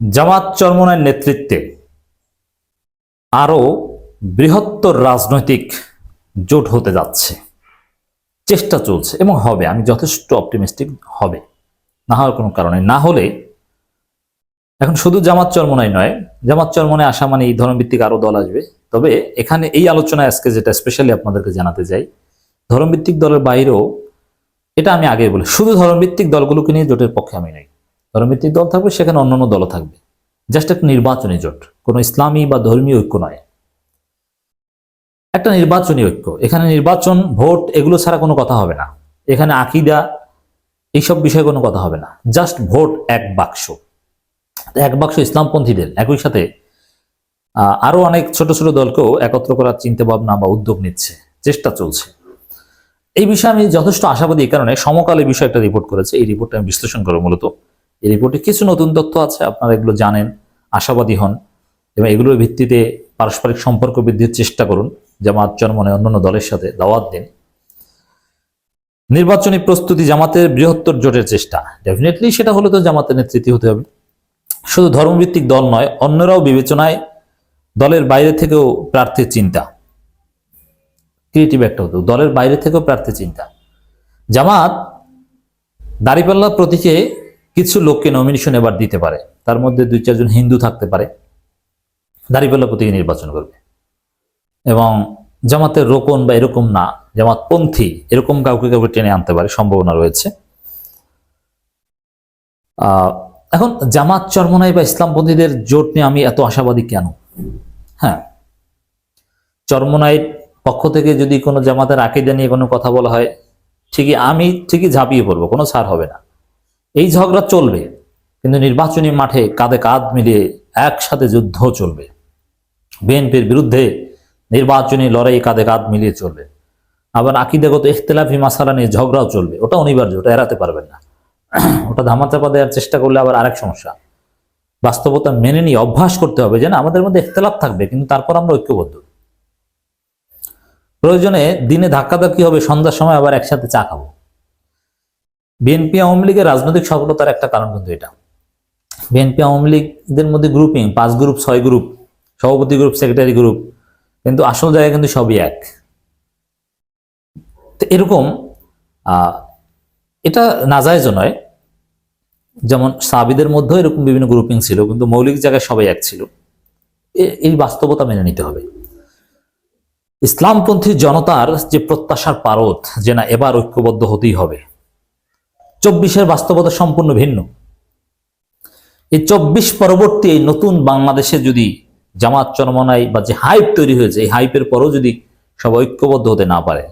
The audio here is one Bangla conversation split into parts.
জামাত চরমনায়ের নেতৃত্বে আরো বৃহত্তর রাজনৈতিক জোট হতে যাচ্ছে, চেষ্টা চলছে এবং হবে। আমি যথেষ্ট অপটিমিস্টিক হবে, না হওয়ার কোনো কারণে না হলে এখন শুধু জামাত চরমনাই নয়, জামাত চরমনায় আসা মানে এই ধর্মভিত্তিক আরো দল আসবে। তবে এখানে এই আলোচনায় আজকে যেটা স্পেশালি আপনাদেরকে জানাতে চাই, ধর্মভিত্তিক দলের বাইরেও, এটা আমি আগে বলি, শুধু ধর্মভিত্তিক দলগুলোকে নিয়ে জোটের পক্ষে আমি নই। ধর্মভিত্তিক দল থাকবে, সেখানে অন্যান্য দলও থাকবে, জাস্ট একটা নির্বাচনী জোট, কোনো ইসলামী বা ধর্মীয় ঐক্য নয়, একটা নির্বাচনী ঐক্য। এখানে নির্বাচন, ভোট এগুলো ছাড়া কোনো কথা হবে না। এখানে আকিদা এইসব বিষয়ে কোনো কথা হবে না, জাস্ট ভোট এক বাক্স। এক বাক্স ইসলামপন্থীদের, একই সাথে আরো অনেক ছোট ছোট দলকেও একত্র করার চিন্তা ভাবনা বা উদ্যোগ নিচ্ছে, চেষ্টা চলছে। এই বিষয়ে আমি যথেষ্ট আশাবাদী, এই কারণে সমকালে বিষয়ে একটা রিপোর্ট করেছে, এই রিপোর্টটা আমি বিশ্লেষণ করবো। মূলত এই রিপোর্টে কিছু নতুন তথ্য আছে, আপনারা এগুলো জানেন, আশাবাদী হন এবং এগুলোর ভিত্তিতে পারস্পরিক সম্পর্ক বৃদ্ধির চেষ্টা করুন। জামাত চরমনায় অন্যান্য দলের সাথে দাওয়াত দিন। নির্বাচনী প্রস্তুতি, জামাতের বৃহত্তর জোটের চেষ্টা, ডেফিনেটলি সেটা হলে তো জামাতের নেতৃত্বে হতে হবে। শুধু ধর্মভিত্তিক দল নয়, অন্যরাও বিবেচনায়, দলের বাইরে থেকেও প্রার্থীর চিন্তা, ক্রিয়েটিভ একটা হতো, দলের বাইরে থেকেও প্রার্থী চিন্তা। জামাত দাঁড়িপাল্লা প্রতীকে কিছু লোককে নমিনেশন এবার দিতে পারে, তার মধ্যে 2-4 জন হিন্দু থাকতে পারে, দাঁড়িপাল্লা প্রতীকে নির্বাচন করবে। এবং জামাতের রোকন বা এরকম না, জামাত পন্থী এরকম কাউকে কাউকে টেনে আনতে পারে, সম্ভাবনা রয়েছে। এখন জামাত চরমনাই বা ইসলামপন্থীদের জোট নিয়ে আমি এত আশাবাদী কেন? হ্যাঁ, চরমনাইয়ের পক্ষ থেকে যদি কোনো জামাতের আকীদা নিয়ে কোনো কথা বলা হয়, আমি ঠিকই ঝাঁপিয়ে পড়বো, কোনো ছাড় হবে না। এই ঝগড়া চলবে, কিন্তু নির্বাচনী মাঠে কাঁধে কাঁধ মিলিয়ে একসাথে যুদ্ধ চলবে। বিএনপির বিরুদ্ধে নির্বাচনী লড়াই কাঁধে কাঁধ মিলিয়ে চলবে। আবার আকীদাগত ইখতিলাফি মাসালা নিয়ে ঝগড়াও চলবে, ওটা অনিবার্য, ওটা এড়াতে পারবেন না। ওটা ধামাচাপা দেওয়ার চেষ্টা করলে আবার আরেক সমস্যা। বাস্তবতা মেনে নিয়ে অভ্যাস করতে হবে যে না, আমাদের মধ্যে ইখতিলাফ থাকবে, কিন্তু তারপর আমরা ঐক্যবদ্ধ। প্রয়োজনে দিনে ধাক্কাধাক্কি হবে, সন্ধ্যার সময় আবার একসাথে চা খাবো। বিএনপি আওয়ামী লীগের রাজনৈতিক সফলতার একটা কারণ কিন্তু এটা। বিএনপি আওয়ামী লীগদের মধ্যে গ্রুপিং 5 গ্রুপ 6 গ্রুপ, সভাপতি গ্রুপ, সেক্রেটারি গ্রুপ, কিন্তু আসল জায়গায় কিন্তু সবই এক। তো এরকম এটা নাজায়েজ নয়, যেমন সাহাবীদের মধ্যে এরকম বিভিন্ন গ্রুপিং ছিল, কিন্তু মৌলিক জায়গায় সবাই এক ছিল। এই বাস্তবতা মেনে নিতে হবে। ইসলামপন্থী জনতার যে প্রত্যাশার পারদ যে না এবার ঐক্যবদ্ধ হতেই হবে, 24-এর বাস্তবতা সম্পূর্ণ ভিন্ন। এই 24 পরবর্তী এই নতুন বাংলাদেশে যদি জামাত চরমনাই বা যে হাইপ তৈরি হয়েছে, এই হাইপের পরও যদি সব ঐক্যবদ্ধ হতে না পারে,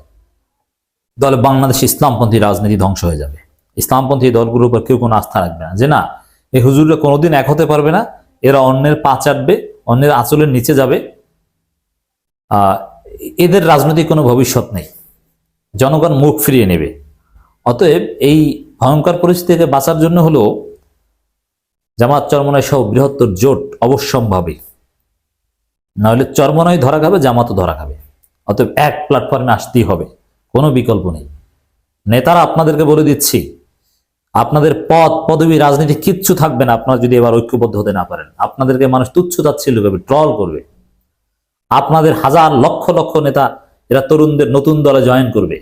তাহলে বাংলাদেশে ইসলামপন্থী রাজনীতি ধ্বংস হয়ে যাবে। ইসলামপন্থী দলগুলোর উপর কেউ কোনো আস্থা রাখবে না, যে না এই হুজুররা কোনোদিন এক হতে পারবে না, এরা অন্যের পা চাটবে, অন্যের আঁচলের নিচে যাবে, এদের রাজনৈতিক কোনো ভবিষ্যৎ নেই, জনগণ মুখ ফিরিয়ে নেবে। অতএব এই ভয়ঙ্কর পরিস্থিতি থেকে বাঁচার জন্য হলো জামাত চরমনাই সহ বৃহত্তর জোট অবশ্যম্ভাবী, নাহলে চরমনাই ধরা খাবে, জামাতও ধরা খাবে। অতএব এক প্ল্যাটফর্মে আসতেই হবে, কোনো বিকল্প নেই। নেতারা আপনাদেরকে বলে দিচ্ছি, আপনাদের পদ পদবী রাজনীতি কিচ্ছু থাকবে না আপনারা যদি এবার ঐক্যবদ্ধ হতে না পারেন। আপনাদেরকে মানুষ তুচ্ছ তাচ্ছিল্য করবে, ট্রল করবে। আপনাদের হাজার লক্ষ লক্ষ নেতা এরা তরুণদের নতুন দলে জয়েন করবে,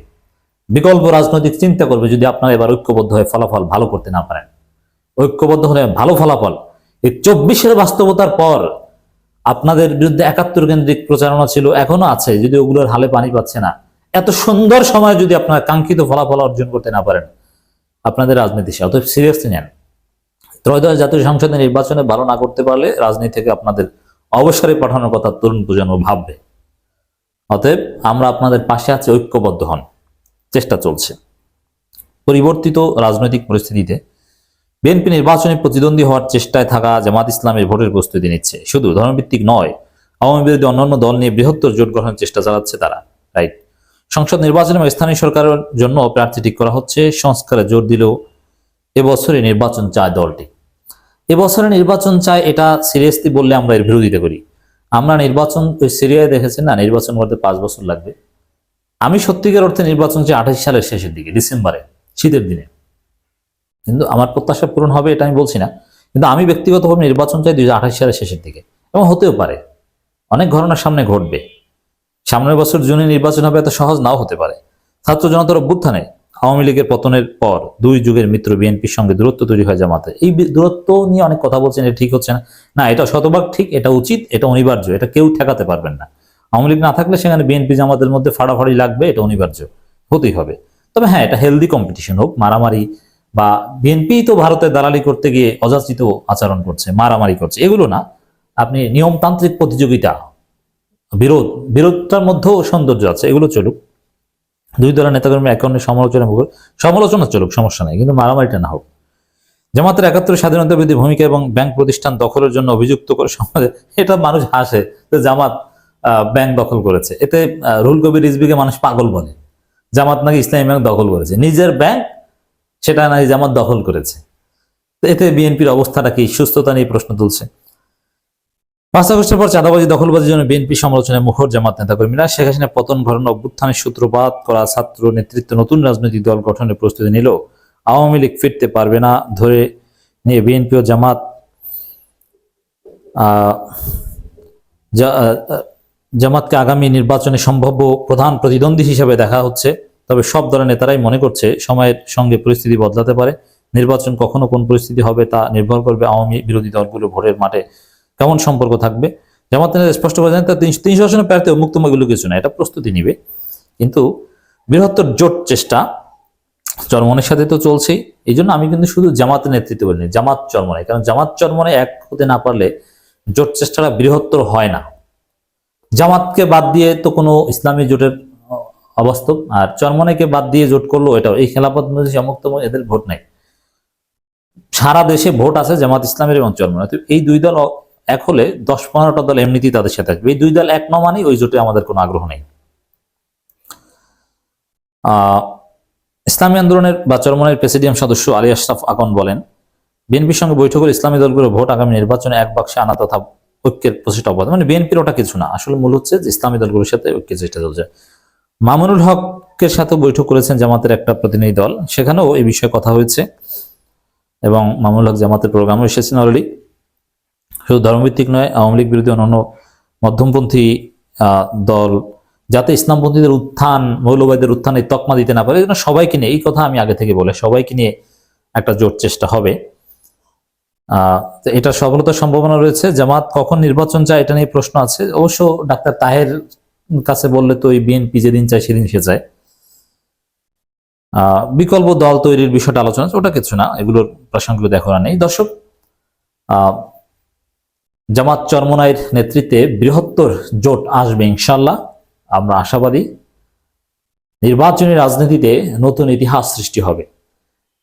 বিকল্প রাজনৈতিক চিন্তা করবে, যদি আপনারা এবার ঐক্যবদ্ধ হয়ে ফলাফল ভালো করতে না পারেন। ঐক্যবদ্ধ হলে ভালো ফলাফল। এই 24-এর বাস্তবতার পর আপনাদের বিরুদ্ধে 71 কেন্দ্রিক প্রচারণা ছিল, এখনো আছে, যদি ওগুলোর হালে পানি পাচ্ছে না। এত সুন্দর সময় যদি আপনারা কাঙ্ক্ষিত ফলাফল অর্জন করতে না পারেন আপনাদের রাজনীতি, অতএব সিরিয়াসলি নেন। ত্রয়োদশ জাতীয় সংসদের নির্বাচনে ভালো না করতে পারলে রাজনীতি থেকে আপনাদের অবসরে পাঠানোর কথা তরুণ প্রজন্ম ভাববে। অতএব আমরা আপনাদের পাশে আছি, ঐক্যবদ্ধ হন, চেষ্টা চলছে। পরিবর্তিত রাজনৈতিক পরিস্থিতিতে বিএনপি নির্বাচনে প্রতিদ্বন্দ্বী হওয়ার চেষ্টায় থাকা জামাত ইসলামের ভোটের প্রস্তুতি নিচ্ছে। শুধু ধর্মভিত্তিক নয়, আওয়ামী বিরোধী অন্যান্য দল নিয়ে বৃহত্তর জোট গঠনের চেষ্টা চালাচ্ছে তারা। রাইট, সংসদ নির্বাচনে এবং স্থানীয় সরকারের জন্য প্রার্থী ঠিক করা হচ্ছে। সংস্কারে জোর দিলেও এবছরে নির্বাচন চায় দলটি। এবছরে নির্বাচন চায়, এটা সিরিয়াসলি বললে আমরা এর বিরোধিতা করি। আমরা নির্বাচন, ওই সিরিয়ায় দেখেছেন না, নির্বাচন করতে 5 বছর লাগবে। আমি সত্যিকার অর্থে নির্বাচন চাই 28 সালের শেষের দিকে, ডিসেম্বরে, শীতের দিনে। কিন্তু আমার প্রত্যাশা পূরণ হবে এটা আমি বলছি না, কিন্তু আমি ব্যক্তিগতভাবে নির্বাচন চাই 2028 সালের শেষের দিকে, এবং হতেও পারে, অনেক ঘটনার সামনে ঘটবে। সামনের বছর জুনে নির্বাচন হবে, এত সহজ নাও হতে পারে। ছাত্র জনতার অভ্যুত্থানে আওয়ামী লীগের পতনের পর 2 যুগের মিত্র বিএনপির সঙ্গে দূরত্ব তৈরি হয় জামাতে। এই দূরত্ব নিয়ে অনেক কথা বলছেন, এটা ঠিক হচ্ছে না। না, এটা শতভাগ ঠিক, এটা উচিত, এটা অনিবার্য, এটা কেউ ঠেকাতে পারবেন না। আওয়ামী লীগ না থাকলে সেখানে বিএনপি জামাতের মধ্যে ফাড়াফাড়ি লাগবে, এটা অনিবার্য, হতেই হবে। তবে হ্যাঁ, এটা হেলদি কম্পিটিশন হোক, মারামারি বা বিএনপি তো ভারতের দালালি করতে গিয়ে অযাচিত আচরণ করছে, মারামারি করছে, এগুলো না। আপনি নিয়মতান্ত্রিক প্রতিযোগিতা, বিরোধটার মধ্যেও সৌন্দর্য আছে, এগুলো চলুক। 2 দলের নেতাকর্মী একে অন্যের সমালোচনা চলুক, সমস্যা নেই, কিন্তু মারামারিটা না হোক। জামাতের 71 স্বাধীনতা বিরোধী ভূমিকা এবং ব্যাংক প্রতিষ্ঠান দখলের জন্য অভিযুক্ত করে সমাজে, এটা মানুষ হাসে যে জামাত ব্যাংক দখল করেছে। এতে রুহুল কবির রিজভীকে মানুষ পাগল বলে। জামাত নাকি ইসলামী ব্যাংক দখল করেছে, নিজের ব্যাংক সেটা নাকি জামাত দখল করেছে। তো এতে বিএনপির অবস্থাটা কি, সুস্থতা নিয়ে প্রশ্ন তুলছে। 5 আগস্টের পর চাঁদাবাজি দখলবাজির জন্য বিএনপি সমালোচনায় মুখর জামাত নেতাকর্মীরা। শেখ হাসিনা পতন ঘটানো অভ্যুত্থানের সূত্রপাত করা ছাত্র নেতৃত্ব নতুন রাজনৈতিক দল গঠনের প্রস্তুতি নিল। আওয়ামী লীগ ফিরতে পারবে না ধরে নিয়ে বিএনপি ও জামাতকে আগামী নির্বাচনে সম্ভাব্য প্রধান প্রতিদ্বন্দ্বী হিসেবে দেখা হচ্ছে। তবে সব দলের নেতারাই মনে করছে সময়ের সঙ্গে পরিস্থিতি বদলাতে পারে। নির্বাচন কখনো কোন পরিস্থিতি হবে তা নির্ভর করবে আওয়ামী বিরোধী দলগুলো ভোটের মাঠে কেমন সম্পর্ক থাকবে। জামাত নেতা স্পষ্ট করে জানেন, 300 আসনে প্রার্থী মুক্তময়গুলো কিছু না, এটা প্রস্তুতি নিবে। কিন্তু বৃহত্তর জোট চেষ্টা চরমনের সাথে তো চলছেই। এই জন্য আমি কিন্তু শুধু জামাতের নেতৃত্ব বলিনি, জামাত চরমনে, কারণ জামাত চরমনে এক হতে না পারলে জোট চেষ্টাটা বৃহত্তর হয় না। জামাতকে বাদ দিয়ে তো কোনো ইসলামী জোটের অবাস্তব, আর চরমনেকে বাদ দিয়ে জোট করলো, এটাও এই খেলাফত মজলিস মুক্তময়, এদের ভোট নাই। সারা দেশে ভোট আছে জামাত ইসলামের এবং চরমনে। এই 2 দল এক হলে 10-15টা দল এমনিতেই তাদের সাথে আসবে। এই 2 দল এক ন মানেই ওই জোটে আমাদের কোনো আগ্রহ নেই। ইসলামী আন্দোলনের বা চরমনের প্রেসিডিয়াম সদস্য আলী আশরাফ আকন বলেন, বিএনপির সঙ্গে বৈঠক করে ইসলামী দলগুলো ভোট আগামী নির্বাচনে এক বাক্সে আনা তথা ঐক্যের প্রচেষ্টা অব্যাহত। মানে বিএনপির ওটা কিছু না, আসলে মূল হচ্ছে যে ইসলামী দলগুলোর সাথে ঐক্যের চেষ্টা চলছে। মামুনুল হকের সাথে বৈঠক করেছেন জামাতের একটা প্রতিনিধি দল, সেখানেও এই বিষয়ে কথা হয়েছে এবং মামুনুল হক জামাতের প্রোগ্রামে এসেছেন অলরেডি। শুধু ধর্মভিত্তিক নয়, আওয়ামী লীগ বিরোধী অন্যান্য মধ্যমপন্থী দল যাতে ইসলামপন্থীদের উত্থান, মৌলবাদীদের উত্থানে তকমা দিতে না পারে, এই জন্য সবাইকে নিয়ে, এই কথা আমি আগে থেকে বলে, সবাইকে নিয়ে একটা জোট চেষ্টা হবে। এটা সফলতার সম্ভাবনা রয়েছে। জামাত কখন নির্বাচন চায় এটা নিয়ে প্রশ্ন আছে। অবশ্য ডাক্তার তাহের কাছে বললে তো এই বিএনপি যেদিন চায় সেদিন সে চায়। বিকল্প দল তৈরির বিষয়টা আলোচনা, ওটা কিছু না, এগুলোর প্রাসঙ্গিক দেখা নেই। দর্শক, জামাত চরমনাইয়ের নেতৃত্বে বৃহত্তর জোট আসবে ইনশাল্লাহ, আমরা আশাবাদী। নির্বাচনী রাজনীতিতে নতুন ইতিহাস সৃষ্টি হবে।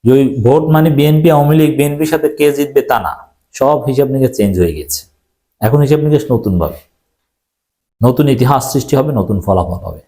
ওই ভোট মানে বিএনপি আওয়ামী লীগ, বিএনপির সাথে কে জিতবে তা না, সব হিসাব নিকেশ চেঞ্জ হয়ে গেছে। এখন হিসাব নিকেশ নতুন ভাবে, নতুন ইতিহাস সৃষ্টি হবে, নতুন ফলাফল হবে।